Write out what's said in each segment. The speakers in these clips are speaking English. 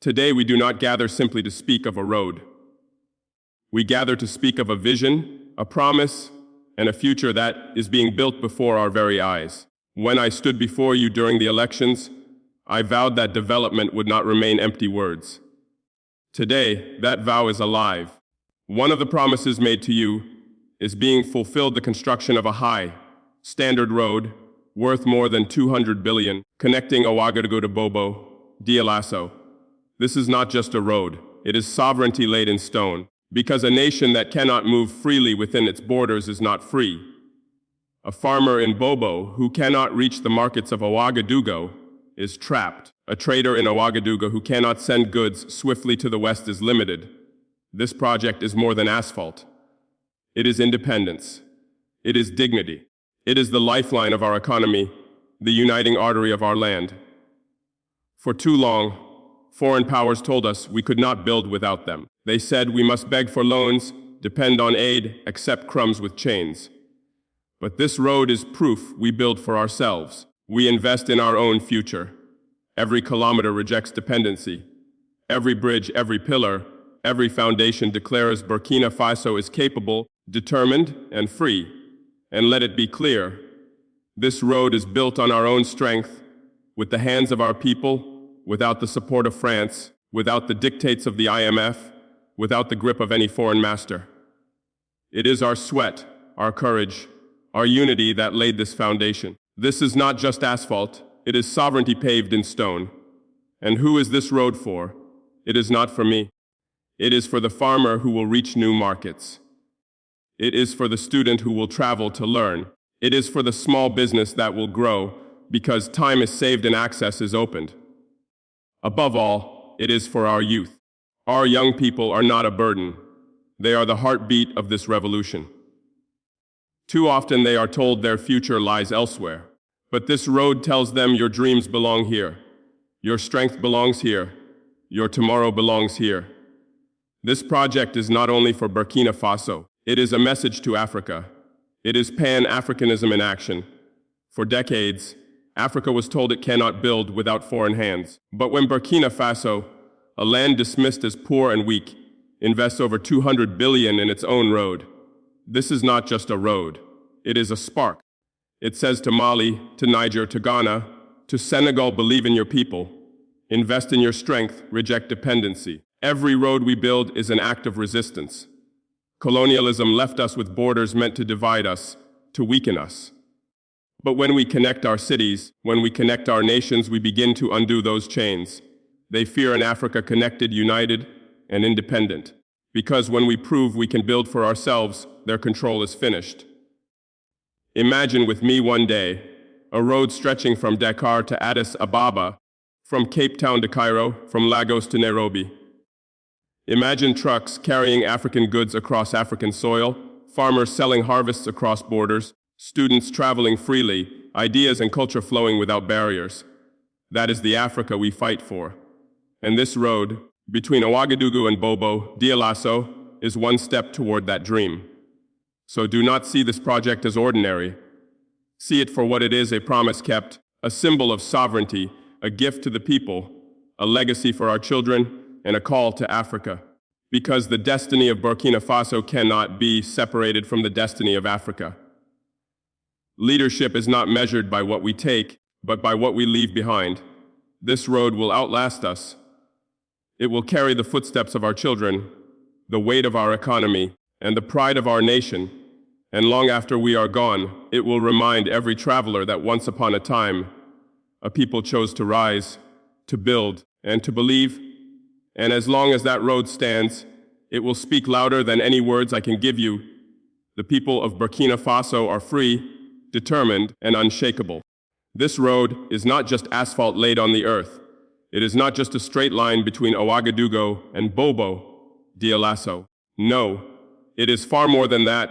Today we do not gather simply to speak of a road. We gather to speak of a vision, a promise, and a future that is being built before our very eyes. When I stood before you during the elections, I vowed that development would not remain empty words. Today, that vow is alive. One of the promises made to you is being fulfilled: the construction of a high, standard road worth more than 200 billion, connecting Ouagadougou to Bobo-Dioulasso. This is not just a road, it is sovereignty laid in stone, because a nation that cannot move freely within its borders is not free. A farmer in Bobo who cannot reach the markets of Ouagadougou is trapped. A trader in Ouagadougou who cannot send goods swiftly to the west is limited. This project is more than asphalt. It is independence. It is dignity. It is the lifeline of our economy, the uniting artery of our land. For too long, foreign powers told us we could not build without them. They said we must beg for loans, depend on aid, accept crumbs with chains. But this road is proof we build for ourselves. We invest in our own future. Every kilometer rejects dependency. Every bridge, every pillar, every foundation declares Burkina Faso is capable, determined, and free. And let it be clear, this road is built on our own strength, with the hands of our people, without the support of France, without the dictates of the IMF, without the grip of any foreign master. It is our sweat, our courage, our unity that laid this foundation. This is not just asphalt, it is sovereignty paved in stone. And who is this road for? It is not for me. It is for the farmer who will reach new markets. It is for the student who will travel to learn. It is for the small business that will grow because time is saved and access is opened. Above all, it is for our youth. Our young people are not a burden. They are the heartbeat of this revolution. Too often they are told their future lies elsewhere. But this road tells them your dreams belong here. Your strength belongs here. Your tomorrow belongs here. This project is not only for Burkina Faso. It is a message to Africa. It is Pan-Africanism in action. For decades, Africa was told it cannot build without foreign hands. But when Burkina Faso, a land dismissed as poor and weak, invests over 200 billion in its own road, this is not just a road. It is a spark. It says to Mali, to Niger, to Ghana, to Senegal, believe in your people. Invest in your strength, reject dependency. Every road we build is an act of resistance. Colonialism left us with borders meant to divide us, to weaken us. But when we connect our cities, when we connect our nations, we begin to undo those chains. They fear an Africa connected, united, and independent. Because when we prove we can build for ourselves, their control is finished. Imagine with me one day, a road stretching from Dakar to Addis Ababa, from Cape Town to Cairo, from Lagos to Nairobi. Imagine trucks carrying African goods across African soil, farmers selling harvests across borders, students traveling freely, ideas and culture flowing without barriers. That is the Africa we fight for. And this road, between Ouagadougou and Bobo-Dioulasso, is one step toward that dream. So do not see this project as ordinary. See it for what it is: a promise kept, a symbol of sovereignty, a gift to the people, a legacy for our children, and a call to Africa. Because the destiny of Burkina Faso cannot be separated from the destiny of Africa. Leadership is not measured by what we take, but by what we leave behind. This road will outlast us. It will carry the footsteps of our children, the weight of our economy, and the pride of our nation. And long after we are gone, it will remind every traveler that once upon a time, a people chose to rise, to build, and to believe. And as long as that road stands, it will speak louder than any words I can give you. The people of Burkina Faso are free, determined, and unshakable. This road is not just asphalt laid on the earth. It is not just a straight line between Ouagadougou and Bobo-Dioulasso. No, it is far more than that.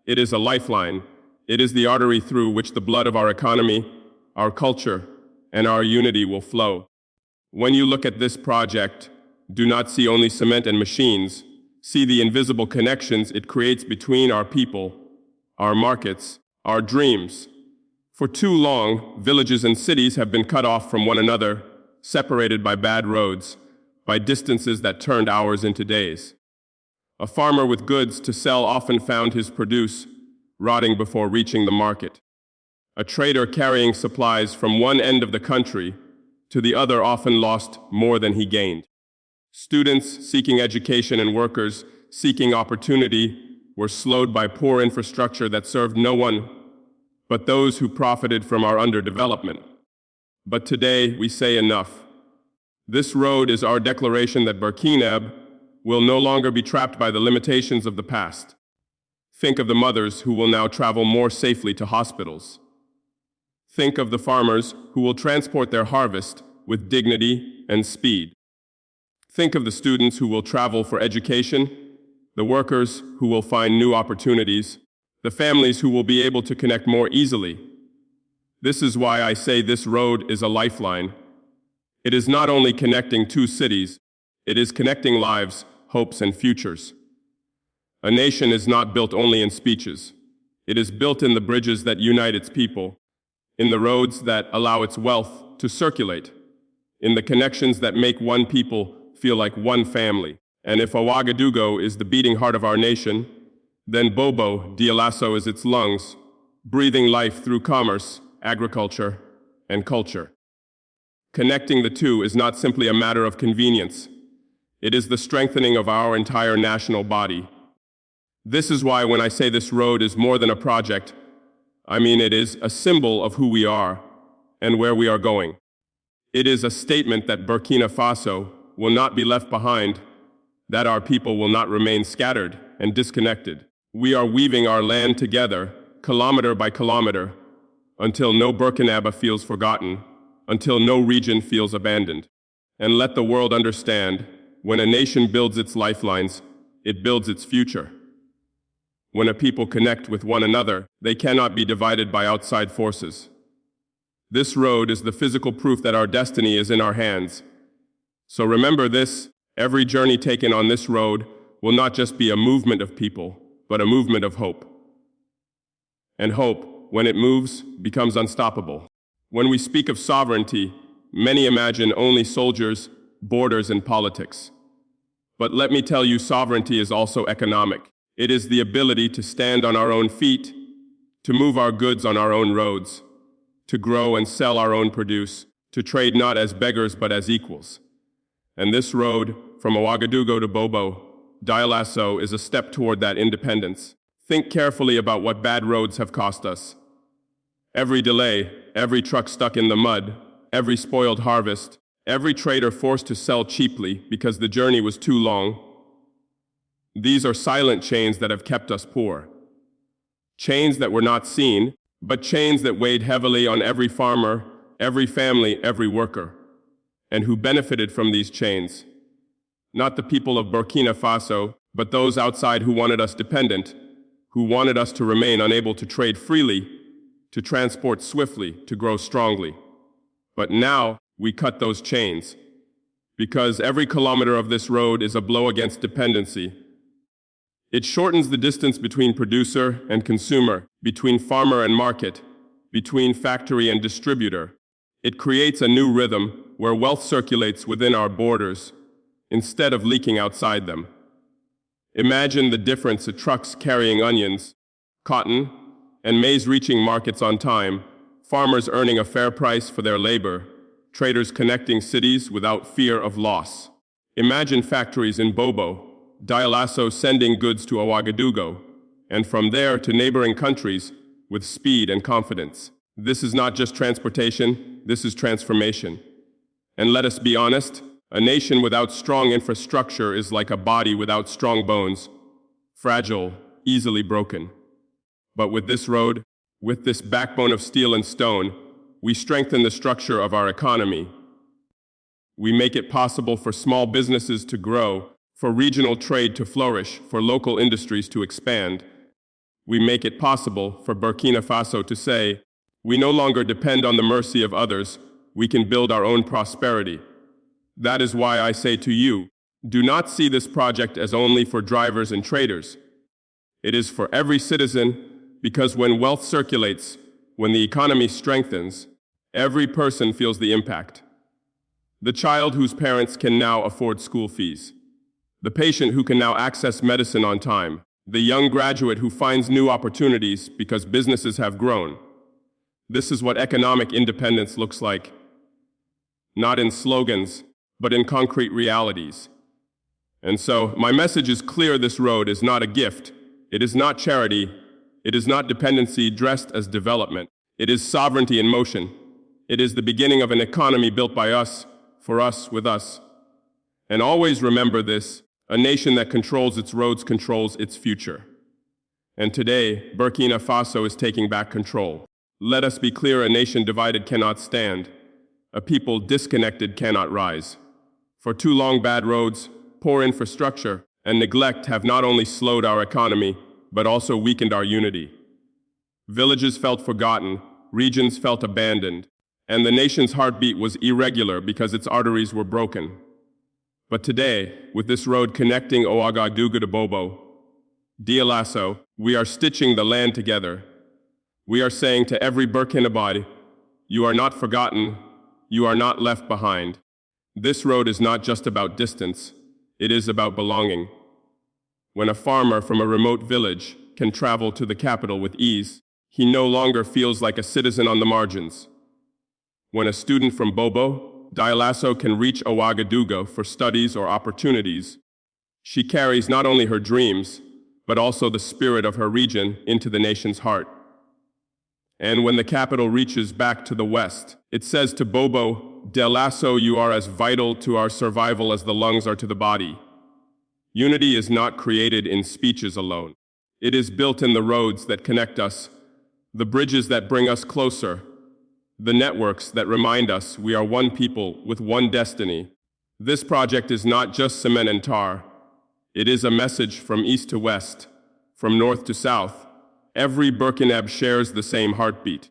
It is a lifeline. It is the artery through which the blood of our economy, our culture, and our unity will flow. When you look at this project, do not see only cement and machines. See the invisible connections it creates between our people, our markets, our dreams. For too long, villages and cities have been cut off from one another, separated by bad roads. by distances that turned hours into days. A farmer with goods to sell often found his produce rotting before reaching the market. A trader carrying supplies from one end of the country to the other often lost more than he gained. Students seeking education and workers seeking opportunity were slowed by poor infrastructure that served no one but those who profited from our underdevelopment. But today we say enough. This road is our declaration that Burkina will no longer be trapped by the limitations of the past. Think of the mothers who will now travel more safely to hospitals. Think of the farmers who will transport their harvest with dignity and speed. Think of the students who will travel for education, the workers who will find new opportunities, the families who will be able to connect more easily. This is why I say this road is a lifeline. It is not only connecting two cities, it is connecting lives, hopes, and futures. A nation is not built only in speeches. It is built in the bridges that unite its people, in the roads that allow its wealth to circulate, in the connections that make one people feel like one family. And if Ouagadougou is the beating heart of our nation, then Bobo-Dioulasso is its lungs, breathing life through commerce, agriculture, and culture. Connecting the two is not simply a matter of convenience. It is the strengthening of our entire national body. This is why when I say this road is more than a project, I mean it is a symbol of who we are and where we are going. It is a statement that Burkina Faso will not be left behind, that our people will not remain scattered and disconnected. We are weaving our land together, kilometer by kilometer, until no Burkina feels forgotten, until no region feels abandoned. And let the world understand, when a nation builds its lifelines, it builds its future. When a people connect with one another, they cannot be divided by outside forces. This road is the physical proof that our destiny is in our hands. So remember this, every journey taken on this road will not just be a movement of people, but a movement of hope. And hope, when it moves, becomes unstoppable. When we speak of sovereignty, many imagine only soldiers, borders, and politics. But let me tell you, sovereignty is also economic. It is the ability to stand on our own feet, to move our goods on our own roads, to grow and sell our own produce, to trade not as beggars but as equals. And this road, from Ouagadougou to Bobo-Dioulasso, is a step toward that independence. Think carefully about what bad roads have cost us. Every delay, every truck stuck in the mud, every spoiled harvest, every trader forced to sell cheaply because the journey was too long. These are silent chains that have kept us poor. Chains that were not seen, but chains that weighed heavily on every farmer, every family, every worker. And who benefited from these chains? Not the people of Burkina Faso, but those outside who wanted us dependent, who wanted us to remain unable to trade freely, to transport swiftly, to grow strongly. But now we cut those chains, because every kilometer of this road is a blow against dependency. It shortens the distance between producer and consumer, between farmer and market, between factory and distributor. It creates a new rhythm where wealth circulates within our borders instead of leaking outside them. Imagine the difference of trucks carrying onions, cotton, and maize reaching markets on time, farmers earning a fair price for their labor, traders connecting cities without fear of loss. Imagine factories in Bobo-Dioulasso sending goods to Ouagadougou, and from there to neighboring countries with speed and confidence. This is not just transportation, this is transformation. And let us be honest, a nation without strong infrastructure is like a body without strong bones, fragile, easily broken. But with this road, with this backbone of steel and stone, we strengthen the structure of our economy. We make it possible for small businesses to grow, for regional trade to flourish, for local industries to expand. We make it possible for Burkina Faso to say, we no longer depend on the mercy of others, we can build our own prosperity. That is why I say to you, do not see this project as only for drivers and traders. It is for every citizen, because when wealth circulates, when the economy strengthens, every person feels the impact. The child whose parents can now afford school fees. The patient who can now access medicine on time. The young graduate who finds new opportunities because businesses have grown. This is what economic independence looks like. Not in slogans, but in concrete realities. And so, my message is clear: this road is not a gift. It is not charity. It is not dependency dressed as development. It is sovereignty in motion. It is the beginning of an economy built by us, for us, with us. And always remember this: a nation that controls its roads controls its future. And today, Burkina Faso is taking back control. Let us be clear: a nation divided cannot stand. A people disconnected cannot rise. For too long, bad roads, poor infrastructure, and neglect have not only slowed our economy, but also weakened our unity. Villages felt forgotten, regions felt abandoned, and the nation's heartbeat was irregular because its arteries were broken. But today, with this road connecting Ouagadougou to Bobo-Dioulasso, we are stitching the land together. We are saying to every Burkinabé, you are not forgotten, you are not left behind. This road is not just about distance, it is about belonging. When a farmer from a remote village can travel to the capital with ease, he no longer feels like a citizen on the margins. When a student from Bobo-Dioulasso can reach Ouagadougou for studies or opportunities, she carries not only her dreams, but also the spirit of her region into the nation's heart. And when the capital reaches back to the west, it says to Bobo-Dioulasso, you are as vital to our survival as the lungs are to the body. Unity is not created in speeches alone. It is built in the roads that connect us, the bridges that bring us closer, the networks that remind us we are one people with one destiny. This project is not just cement and tar. It is a message from east to west, from north to south. Every Burkinabé shares the same heartbeat.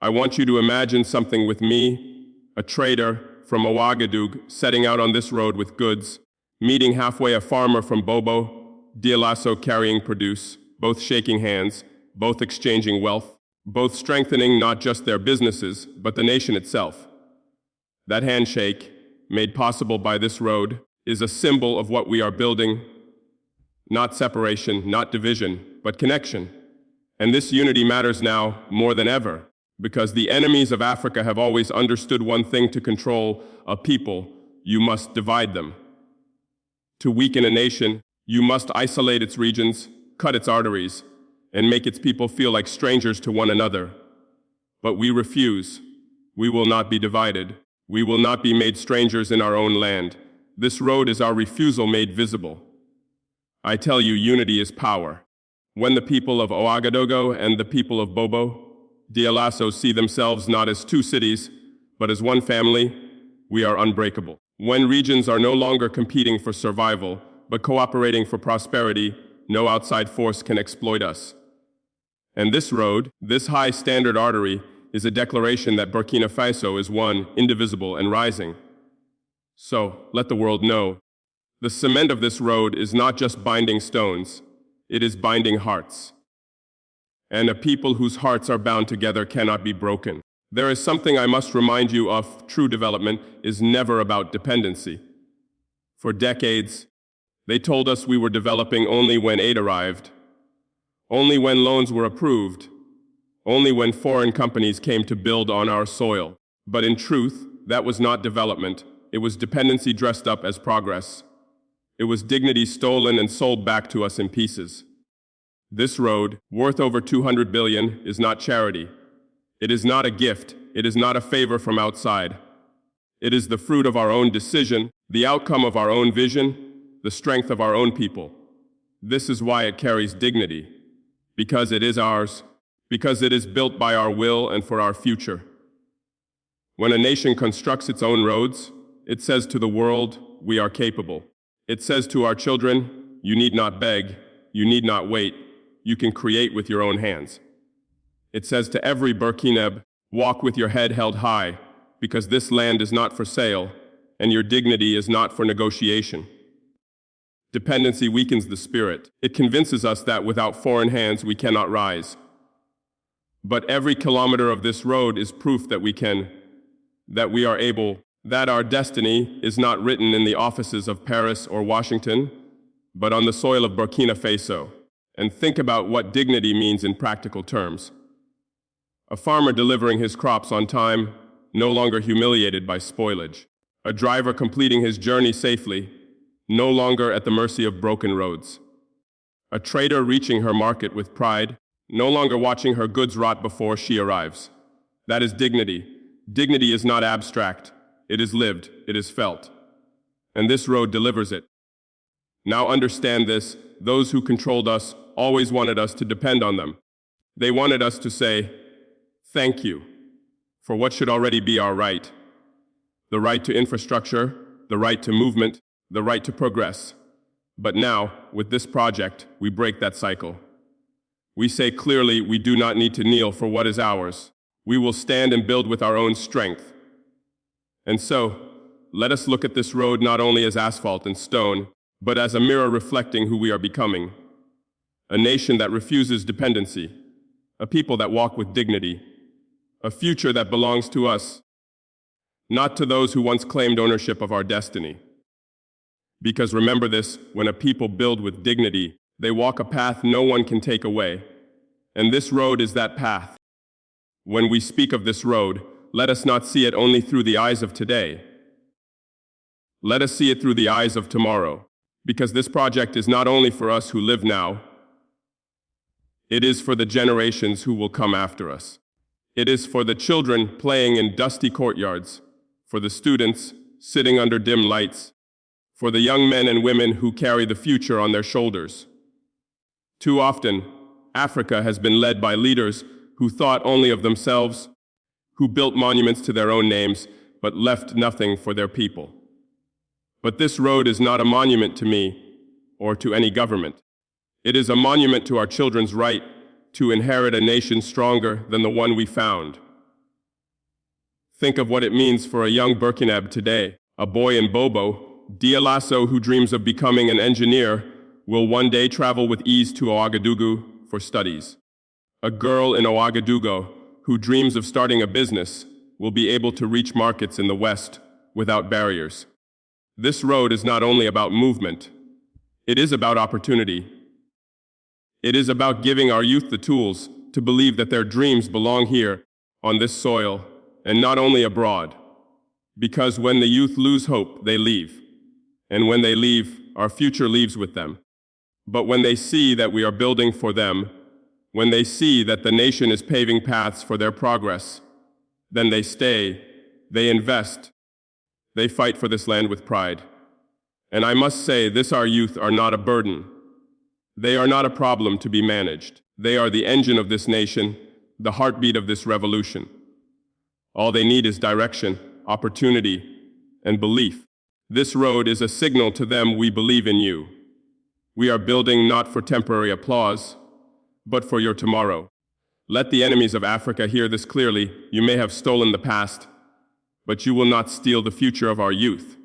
I want you to imagine something with me, a trader from Ouagadougou setting out on this road with goods, meeting halfway a farmer from Bobo-Dioulasso carrying produce, both shaking hands, both exchanging wealth, both strengthening not just their businesses, but the nation itself. That handshake, made possible by this road, is a symbol of what we are building: not separation, not division, but connection. And this unity matters now more than ever, because the enemies of Africa have always understood one thing: to control a people, you must divide them. To weaken a nation, you must isolate its regions, cut its arteries, and make its people feel like strangers to one another. But we refuse. We will not be divided. We will not be made strangers in our own land. This road is our refusal made visible. I tell you, unity is power. When the people of Ouagadougou and the people of Bobo-Dioulasso see themselves not as two cities, but as one family, we are unbreakable. When regions are no longer competing for survival, but cooperating for prosperity, no outside force can exploit us. And this road, this high standard artery, is a declaration that Burkina Faso is one, indivisible, and rising. So, let the world know, the cement of this road is not just binding stones, it is binding hearts. And a people whose hearts are bound together cannot be broken. There is something I must remind you of: true development is never about dependency. For decades, they told us we were developing only when aid arrived, only when loans were approved, only when foreign companies came to build on our soil. But in truth, that was not development. It was dependency dressed up as progress. It was dignity stolen and sold back to us in pieces. This road, worth over 200 billion, is not charity. It is not a gift. It is not a favor from outside. It is the fruit of our own decision, the outcome of our own vision, the strength of our own people. This is why it carries dignity, because it is ours, because it is built by our will and for our future. When a nation constructs its own roads, it says to the world, we are capable. It says to our children, you need not beg, you need not wait, you can create with your own hands. It says to every Burkinabé, walk with your head held high, because this land is not for sale, and your dignity is not for negotiation. Dependency weakens the spirit. It convinces us that without foreign hands we cannot rise. But every kilometer of this road is proof that we are able. That our destiny is not written in the offices of Paris or Washington, but on the soil of Burkina Faso. And think about what dignity means in practical terms. A farmer delivering his crops on time, no longer humiliated by spoilage. A driver completing his journey safely, no longer at the mercy of broken roads. A trader reaching her market with pride, no longer watching her goods rot before she arrives. That is dignity. Dignity is not abstract. It is lived. It is felt. And this road delivers it. Now understand this. Those who controlled us always wanted us to depend on them. They wanted us to say, thank you, for what should already be our right. The right to infrastructure, the right to movement, the right to progress. But now, with this project, we break that cycle. We say clearly we do not need to kneel for what is ours. We will stand and build with our own strength. And so, let us look at this road not only as asphalt and stone, but as a mirror reflecting who we are becoming. A nation that refuses dependency, a people that walk with dignity, a future that belongs to us, not to those who once claimed ownership of our destiny. Because remember this, when a people build with dignity, they walk a path no one can take away. And this road is that path. When we speak of this road, let us not see it only through the eyes of today. Let us see it through the eyes of tomorrow. Because this project is not only for us who live now, it is for the generations who will come after us. It is for the children playing in dusty courtyards, for the students sitting under dim lights, for the young men and women who carry the future on their shoulders. Too often, Africa has been led by leaders who thought only of themselves, who built monuments to their own names, but left nothing for their people. But this road is not a monument to me or to any government. It is a monument to our children's right to inherit a nation stronger than the one we found. Think of what it means for a young Burkinab today. A boy in Bobo-Dioulasso who dreams of becoming an engineer will one day travel with ease to Ouagadougou for studies. A girl in Ouagadougou who dreams of starting a business will be able to reach markets in the West without barriers. This road is not only about movement, it is about opportunity. It is about giving our youth the tools to believe that their dreams belong here, on this soil, and not only abroad. Because when the youth lose hope, they leave. And when they leave, our future leaves with them. But when they see that we are building for them, when they see that the nation is paving paths for their progress, then they stay, they invest, they fight for this land with pride. And I must say, our youth are not a burden. They are not a problem to be managed. They are the engine of this nation, the heartbeat of this revolution. All they need is direction, opportunity, and belief. This road is a signal to them we believe in you. We are building not for temporary applause, but for your tomorrow. Let the enemies of Africa hear this clearly. You may have stolen the past, but you will not steal the future of our youth.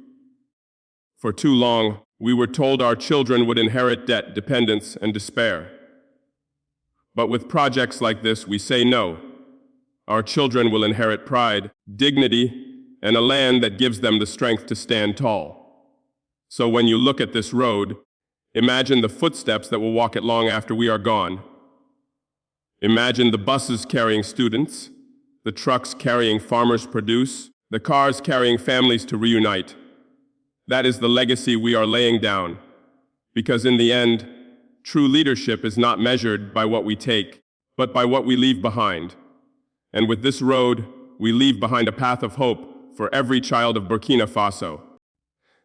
For too long, we were told our children would inherit debt, dependence, and despair. But with projects like this, we say no. Our children will inherit pride, dignity, and a land that gives them the strength to stand tall. So when you look at this road, imagine the footsteps that will walk it long after we are gone. Imagine the buses carrying students, the trucks carrying farmers' produce, the cars carrying families to reunite. That is the legacy we are laying down, because in the end, true leadership is not measured by what we take, but by what we leave behind. And with this road, we leave behind a path of hope for every child of Burkina Faso.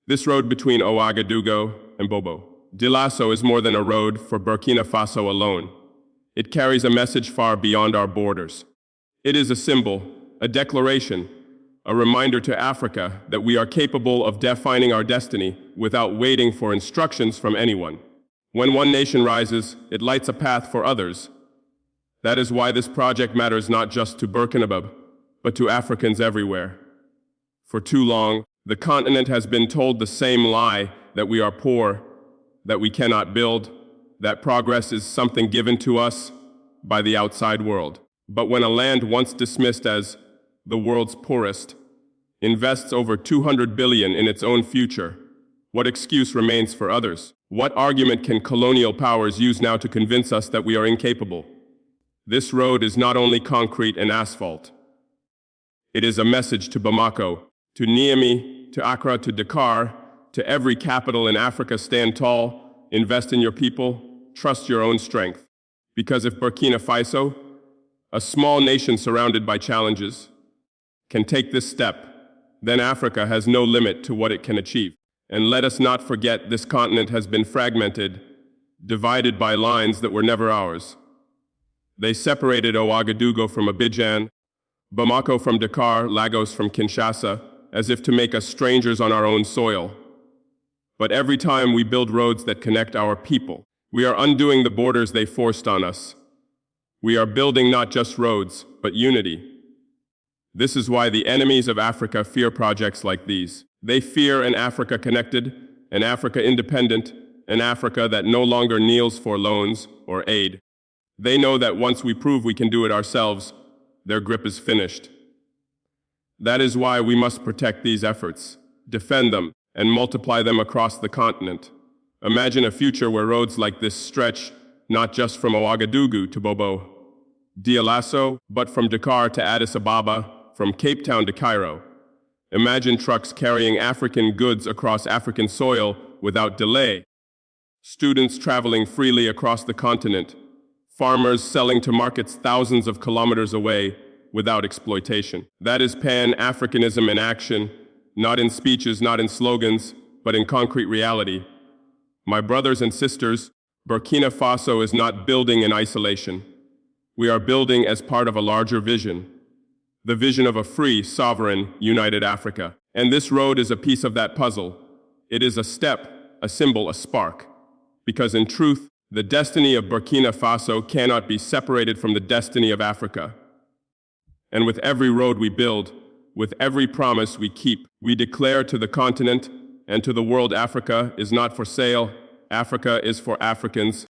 This road between Ouagadougou and Bobo-Dioulasso is more than a road for Burkina Faso alone. It carries a message far beyond our borders. It is a symbol, a declaration, a reminder to Africa that we are capable of defining our destiny without waiting for instructions from anyone. When one nation rises, it lights a path for others. That is why this project matters not just to Burkina, but to Africans everywhere. For too long, the continent has been told the same lie, that we are poor, that we cannot build, that progress is something given to us by the outside world. But when a land once dismissed as the world's poorest invests over 200 billion in its own future. What excuse remains for others? What argument can colonial powers use now to convince us that we are incapable? This road is not only concrete and asphalt. It is a message to Bamako, to Niamey, to Accra, to Dakar, to every capital in Africa: stand tall, invest in your people, trust your own strength. Because if Burkina Faso, a small nation surrounded by challenges, can take this step, then Africa has no limit to what it can achieve. And let us not forget, this continent has been fragmented, divided by lines that were never ours. They separated Ouagadougou from Abidjan, Bamako from Dakar, Lagos from Kinshasa, as if to make us strangers on our own soil. But every time we build roads that connect our people, we are undoing the borders they forced on us. We are building not just roads, but unity. This is why the enemies of Africa fear projects like these. They fear an Africa connected, an Africa independent, an Africa that no longer kneels for loans or aid. They know that once we prove we can do it ourselves, their grip is finished. That is why we must protect these efforts, defend them, and multiply them across the continent. Imagine a future where roads like this stretch not just from Ouagadougou to Bobo-Dioulasso, but from Dakar to Addis Ababa, from Cape Town to Cairo. Imagine trucks carrying African goods across African soil without delay. Students traveling freely across the continent. Farmers selling to markets thousands of kilometers away without exploitation. That is Pan-Africanism in action, not in speeches, not in slogans, but in concrete reality. My brothers and sisters, Burkina Faso is not building in isolation. We are building as part of a larger vision. The vision of a free, sovereign, united Africa. And this road is a piece of that puzzle. It is a step, a symbol, a spark. Because in truth, the destiny of Burkina Faso cannot be separated from the destiny of Africa. And with every road we build, with every promise we keep, we declare to the continent and to the world: Africa is not for sale, Africa is for Africans.